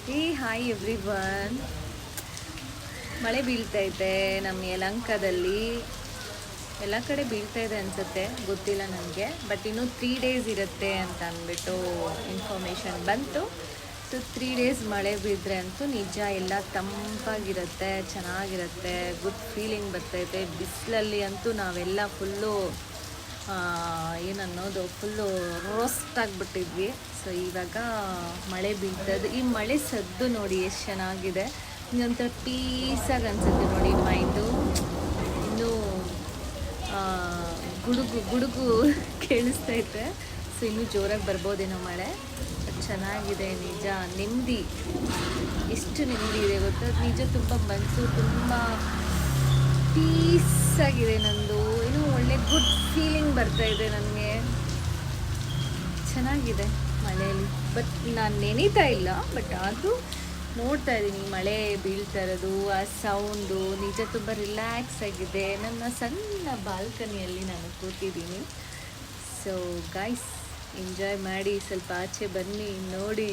Hi everyone. ಮಳೆ ಬೀಳ್ತೈತೆ ನಮ್ಮ ಯಲಹಂಕದಲ್ಲಿ. ಎಲ್ಲ ಕಡೆ ಬೀಳ್ತಾ ಇದೆ ಅನಿಸುತ್ತೆ, ಗೊತ್ತಿಲ್ಲ ನನಗೆ. ಬಟ್ ಇನ್ನೂ 3 ಡೇಸ್ ಇರುತ್ತೆ ಅಂತ ಅಂದ್ಬಿಟ್ಟು ಇನ್ಫಾರ್ಮೇಷನ್ ಬಂತು. ಸೊ 3 ಡೇಸ್ ಮಳೆ ಬಿದ್ದರೆ ಅಂತೂ ನಿಜ ಎಲ್ಲ ತಂಪಾಗಿರುತ್ತೆ, ಚೆನ್ನಾಗಿರುತ್ತೆ, ಗುಡ್ ಫೀಲಿಂಗ್ ಬರ್ತೈತೆ. ಬಿಸಿಲಲ್ಲಿ ಅಂತೂ ನಾವೆಲ್ಲ ಫುಲ್ಲು ಏನನ್ನೋದು ಫುಲ್ಲು ರೋಸ್ಟ್ ಆಗಿಬಿಟ್ಟಿದ್ವಿ. ಸೊ ಇವಾಗ ಮಳೆ ಬೀಳ್ತದೆ. ಈ ಮಳೆ ಸದ್ದು ನೋಡಿ ಎಷ್ಟು ಚೆನ್ನಾಗಿದೆ, ಒಂಥರ ಪೀಸಾಗಿ ಅನಿಸುತ್ತೆ ನೋಡಿ ಮೈಂಡು. ಇನ್ನೂ ಗುಡುಗು ಗುಡುಗು ಕೇಳಿಸ್ತೈತೆ. ಸೊ ಇನ್ನೂ ಜೋರಾಗಿ ಬರ್ಬೋದೇನೋ ಮಳೆ. ಚೆನ್ನಾಗಿದೆ ನಿಜ, ನೆಮ್ಮದಿ. ಎಷ್ಟು ನೆಮ್ಮದಿ ಇದೆ ಗೊತ್ತಾ, ನಿಜ. ತುಂಬ ಮನಸ್ಸು ತುಂಬ ಪೀಸಾಗಿದೆ ನಂದು. ಏನೋ ಒಳ್ಳೆ ಗುಡ್ ಫೀಲಿಂಗ್ ಬರ್ತಾಯಿದೆ ನನಗೆ. ಚೆನ್ನಾಗಿದೆ ಮಳೆಯಲ್ಲಿ. ಬಟ್ ನಾನು ನೆನೀತಾ ಇಲ್ಲ, ಬಟ್ ಆದರೂ ನೋಡ್ತಾ ಇದ್ದೀನಿ ಮಳೆ ಬೀಳ್ತಾ ಇರೋದು, ಆ ಸೌಂಡು ನಿಜ ತುಂಬ ರಿಲ್ಯಾಕ್ಸ್ ಆಗಿದೆ. ನನ್ನ ಸಣ್ಣ ಬಾಲ್ಕನಿಯಲ್ಲಿ ನಾನು ಕೂತಿದ್ದೀನಿ. ಸೊ ಗೈಸ್, ಎಂಜಾಯ್ ಮಾಡಿ, ಸ್ವಲ್ಪ ಆಚೆ ಬನ್ನಿ, ನೋಡಿ.